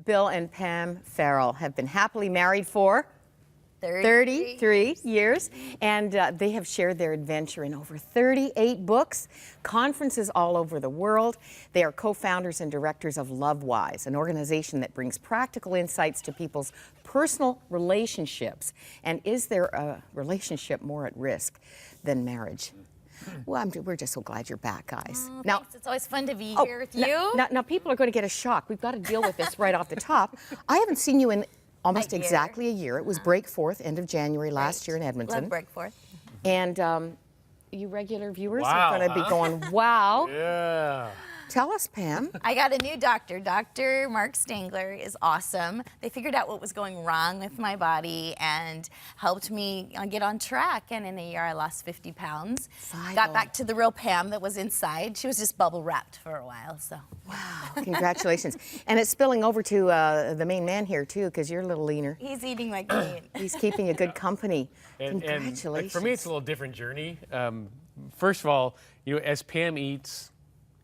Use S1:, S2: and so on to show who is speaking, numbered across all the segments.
S1: Bill and Pam Farrell have been happily married for 33 years, and they have shared their adventure in over 38 books, conferences all over the world. They are co-founders and directors of LoveWise, an organization that brings practical insights to people's personal relationships. And is there a relationship more at risk than marriage? Well, we're just so glad you're back, guys.
S2: Now, thanks. It's always fun to be here with you.
S1: Now, people are going to get a shock. We've got to deal with this right off the top. I haven't seen you in almost exactly a year. It was Break Forth, end of January last year in Edmonton.
S2: Love Break Forth.
S1: And you regular viewers
S3: Wow,
S1: are going to be going, wow.
S3: Yeah.
S1: Tell us, Pam.
S2: I got a new doctor. Dr. Mark Stangler is awesome. They figured out what was going wrong with my body and helped me get on track. And in a year, I lost 50 pounds. Got back to the real Pam that was inside. She was just bubble wrapped for a while. So.
S1: Wow, congratulations. And it's spilling over to the main man here, too, because you're a little leaner.
S2: He's eating like meat.
S1: He's keeping you good company. Congratulations.
S3: And like, for me, it's a little different journey. First of all, as Pam eats,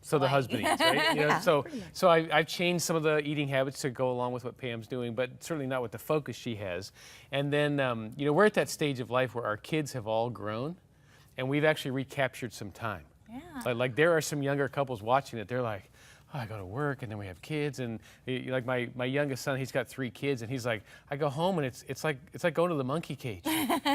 S3: so the husband eats, right?
S1: Yeah,
S3: so I've changed some of the eating habits to go along with what Pam's doing, but certainly not with the focus she has. And then, we're at that stage of life where our kids have all grown, and we've actually recaptured some time.
S2: Yeah.
S3: Like there are some younger couples watching it. They're like, oh, I go to work, and then we have kids, and like my youngest son, he's got 3 kids, and he's like, I go home, and it's like going to the monkey cage.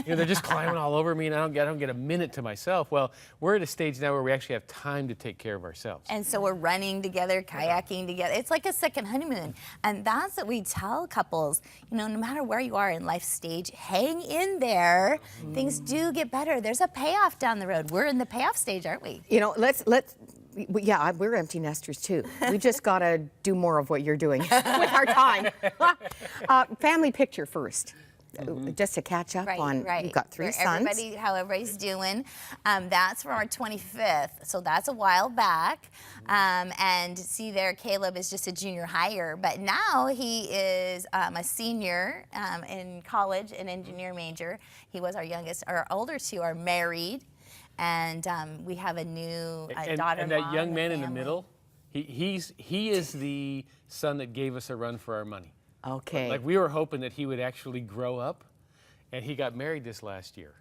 S3: They're just climbing all over me, and I don't get a minute to myself. Well, we're at a stage now where we actually have time to take care of ourselves.
S2: And so we're running together, kayaking together. It's like a second honeymoon. And that's what we tell couples, no matter where you are in life stage, hang in there. Things do get better. There's a payoff down the road. We're in the payoff stage, aren't we?
S1: Yeah, we're empty nesters too. We just got to do more of what you're doing with our time. Family picture first, just to catch up on. You've got 3 sons.
S2: How everybody's doing. That's from our 25th, so that's a while back. And see there, Caleb is just a junior higher, but now he is a senior in college, an engineer major. He was our youngest. Our older 2 are married. And we have a new daughter.
S3: And that young man in the middle, he is the son that gave us a run for our money.
S1: Okay.
S3: Like we were hoping that he would actually grow up, and he got married this last year.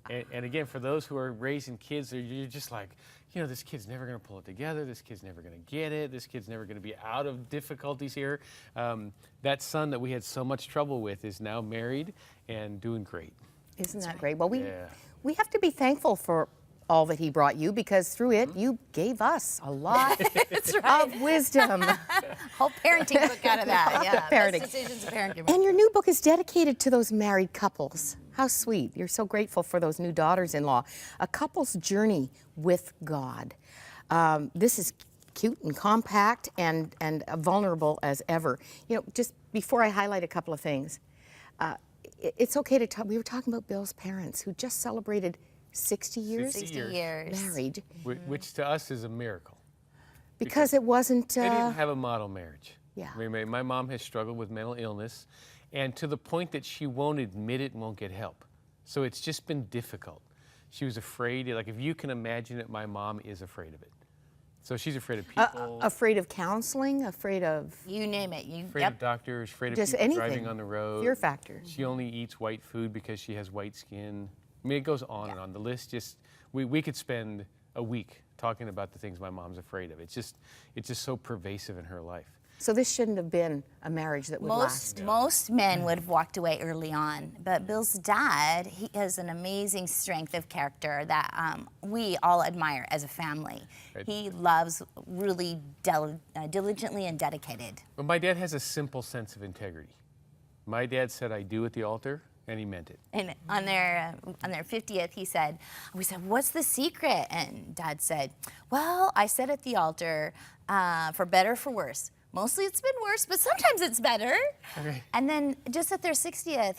S3: And again, for those who are raising kids, you're just like, this kid's never going to pull it together. This kid's never going to get it. This kid's never going to be out of difficulties here. That son that we had so much trouble with is now married and doing great.
S1: Isn't that great? Well, we have to be thankful for all that he brought you, because through it, you gave us a lot of wisdom.
S2: Whole parenting book out of that. Yeah,
S1: parenting.
S2: Best decisions of parenting.
S1: And your new book is dedicated to those married couples. How sweet. You're so grateful for those new daughters-in-law. A couple's journey with God. This is cute and compact and vulnerable as ever. Just before I highlight a couple of things, it's okay to talk. We were talking about Bill's parents who just celebrated 60 years?
S2: 60 years.
S1: Married.
S3: Which to us is a miracle.
S1: Because it wasn't...
S3: they didn't have a model marriage.
S1: Yeah.
S3: My mom has struggled with mental illness, and to the point that she won't admit it and won't get help. So it's just been difficult. She was afraid, like if you can imagine it, my mom is afraid of it. So she's afraid of people.
S1: Afraid of counseling, afraid of...
S2: You name it.
S3: Afraid of doctors, afraid of
S1: just
S3: people
S1: anything.
S3: driving on the road.
S1: Fear factor.
S3: She only eats white food because she has white skin. I mean, it goes on and on. The list we could spend a week talking about the things my mom's afraid of. It's just so pervasive in her life.
S1: So this shouldn't have been a marriage that would last.
S2: Most men would have walked away early on, but Bill's dad, he has an amazing strength of character that we all admire as a family. Right. He loves really diligently and dedicated.
S3: But my dad has a simple sense of integrity. My dad said, I do at the altar. And he meant it.
S2: And on their 50th, we said, what's the secret? And Dad said, well, I said at the altar, for better or for worse. Mostly it's been worse, but sometimes it's better.
S3: Okay.
S2: And then just at their 60th,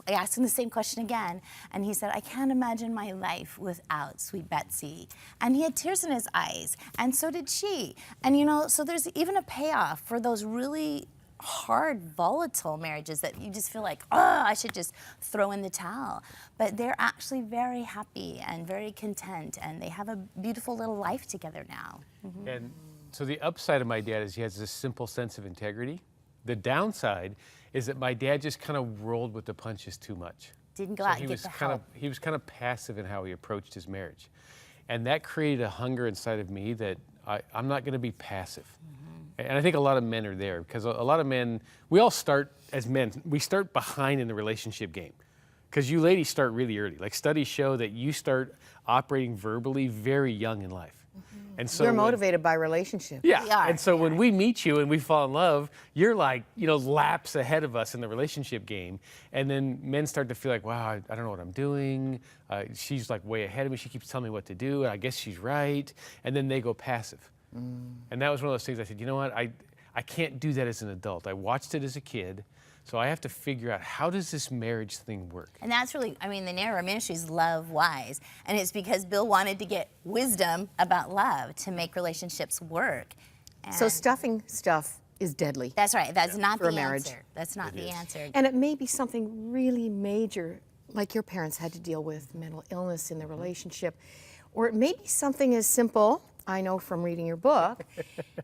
S2: I asked him the same question again, and he said, I can't imagine my life without sweet Betsy. And he had tears in his eyes, and so did she. And so there's even a payoff for those really hard, volatile marriages that you just feel like, oh, I should just throw in the towel. But they're actually very happy and very content, and they have a beautiful little life together now.
S3: And so the upside of my dad is he has this simple sense of integrity, The downside is that my dad just kind of rolled with the punches too much.
S2: Didn't go
S3: So
S2: out
S3: he
S2: and get
S3: was
S2: the
S3: kind
S2: help.
S3: of he was kind of passive in how he approached his marriage, and that created a hunger inside of me that I'm not going to be passive. And I think a lot of men are there because a lot of men, we all start as men, we start behind in the relationship game. Because you ladies start really early. Like studies show that you start operating verbally very young in life. And so
S1: You're motivated by relationship.
S3: Yeah.
S2: We are,
S3: And so
S2: we
S3: when
S2: are.
S3: we meet you and we fall in love, you're like, laps ahead of us in the relationship game. And then men start to feel like, wow, I don't know what I'm doing. She's like way ahead of me. She keeps telling me what to do. And I guess she's right. And then they go passive. And that was one of those things I said, you know what? I can't do that as an adult. I watched it as a kid. So I have to figure out, how does this marriage thing work?
S2: And that's really, the name of our ministry is Love Wise. And it's because Bill wanted to get wisdom about love to make relationships work.
S1: So
S2: And
S1: stuffing stuff is deadly.
S2: that's right. That's not
S1: For a
S2: the
S1: marriage.
S2: answer. That's not the
S3: is.
S2: answer.
S1: And it may be something really major, like your parents had to deal with mental illness in the relationship. Or it may be something as simple, I know from reading your book,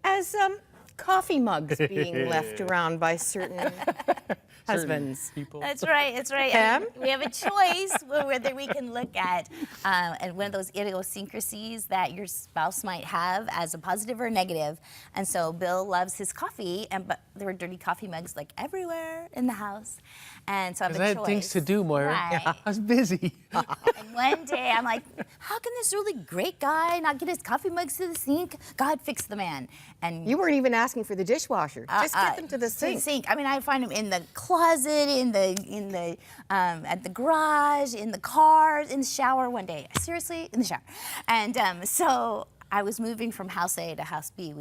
S1: as coffee mugs being left around by certain husbands.
S3: People.
S2: That's right. That's right.
S1: Pam?
S2: We have a choice whether we can look at and one of those idiosyncrasies that your spouse might have as a positive or negative. And so Bill loves his coffee, but there were dirty coffee mugs like everywhere in the house. And so I have a
S3: Because I
S2: choice.
S3: had things to do, Moira.
S2: Right.
S3: I was busy.
S2: And one day I'm like, how can this really great guy not get his coffee mugs to the sink? God fix the man. And
S1: You weren't even asking for the dishwasher. Just get them to the sink.
S2: I find them in the closet, in the at the garage, in the car, in the shower one day. Seriously, in the shower. And so I was moving from house A to house B,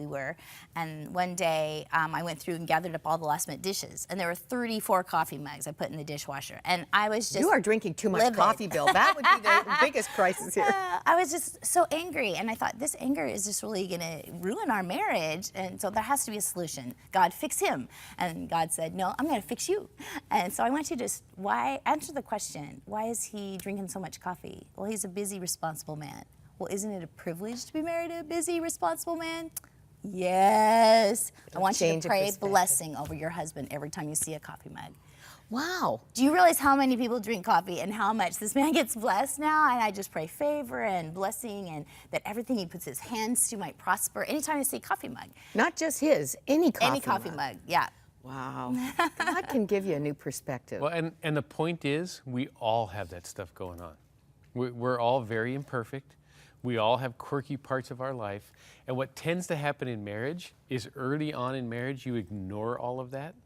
S2: and one day I went through and gathered up all the last minute dishes, and there were 34 coffee mugs I put in the dishwasher, and I was just
S1: You are drinking too much
S2: livid.
S1: coffee, Bill. That would be the biggest crisis here.
S2: I was just so angry, and I thought this anger is just really going to ruin our marriage, and so there has to be a solution. God, fix him. And God said, no, I'm going to fix you. And so I want you to answer the question, why is he drinking so much coffee? Well, he's a busy, responsible man. Well, isn't it a privilege to be married to a busy, responsible man? Yes. I want you
S1: Change
S2: to
S1: of
S2: pray
S1: perspective.
S2: blessing over your husband every time you see a coffee mug.
S1: Wow.
S2: Do you realize how many people drink coffee and how much this man gets blessed now? And I just pray favor and blessing and that everything he puts his hands to might prosper. Anytime I see a coffee mug.
S1: Not just his, any coffee
S2: Any coffee mug, yeah.
S1: Wow. God can give you a new perspective.
S3: Well, and the point is, we all have that stuff going on. We're all very imperfect. We all have quirky parts of our life. And what tends to happen in marriage is early on in marriage, you ignore all of that.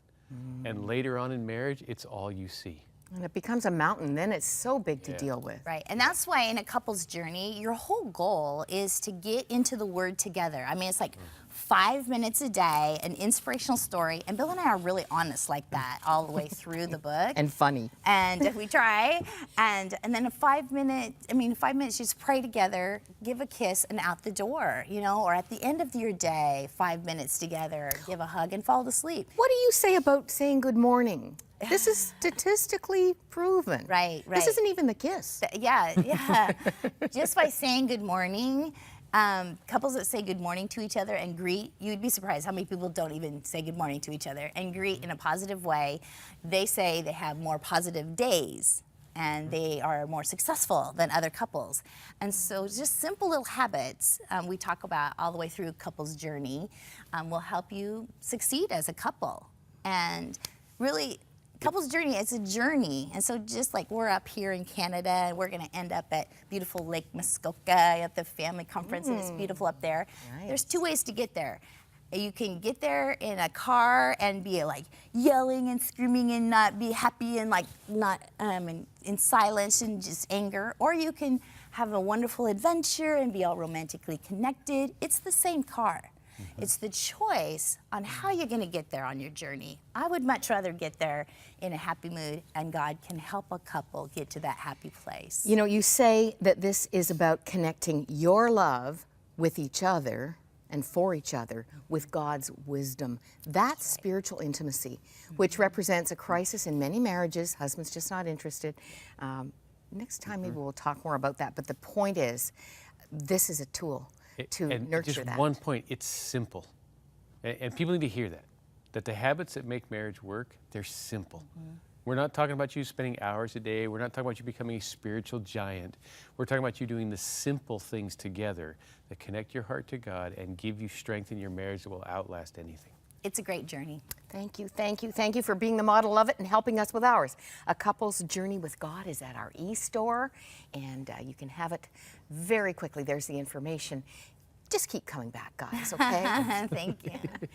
S3: And later on in marriage, it's all you see.
S1: And it becomes a mountain, then it's so big to deal with.
S2: Right, and that's why in a couple's journey, your whole goal is to get into the Word together. I mean, it's like 5 minutes a day, an inspirational story, and Bill and I are really honest like that all the way through the book.
S1: And funny.
S2: And we try, and then 5 minutes, just pray together, give a kiss, and out the door, or at the end of your day, 5 minutes together, give a hug, and fall to sleep.
S1: What do you say about saying good morning? This is statistically proven.
S2: Right.
S1: This isn't even the kiss.
S2: Yeah. Just by saying good morning, couples that say good morning to each other and greet, you'd be surprised how many people don't even say good morning to each other and greet in a positive way. They say they have more positive days and they are more successful than other couples. And so just simple little habits we talk about all the way through a couple's journey will help you succeed as a couple. And really, couple's journey, it's a journey. And so just like we're up here in Canada and we're going to end up at beautiful Lake Muskoka at the family conference and it's beautiful up there.
S1: Nice.
S2: There's 2 ways to get there. You can get there in a car and be like yelling and screaming and not be happy and like not in silence and just anger. Or you can have a wonderful adventure and be all romantically connected. It's the same car. It's the choice on how you're going to get there on your journey. I would much rather get there in a happy mood, and God can help a couple get to that happy place.
S1: You know, you say that this is about connecting your love with each other and for each other with God's wisdom. That's spiritual intimacy, which represents a crisis in many marriages. Husbands just not interested. Next time maybe we'll talk more about that. But the point is, this is a tool to
S3: and
S1: nurture
S3: just
S1: that.
S3: one point, it's simple. And people need to hear that. that the habits that make marriage work, they're simple. We're not talking about you spending hours a day. We're not talking about you becoming a spiritual giant. We're talking about you doing the simple things together that connect your heart to God and give you strength in your marriage that will outlast anything.
S2: It's a great journey.
S1: Thank you, thank you, thank you for being the model of it and helping us with ours. A Couple's Journey with God is at our e-store, and you can have it very quickly. There's the information. Just keep coming back, guys, okay?
S2: Thank you.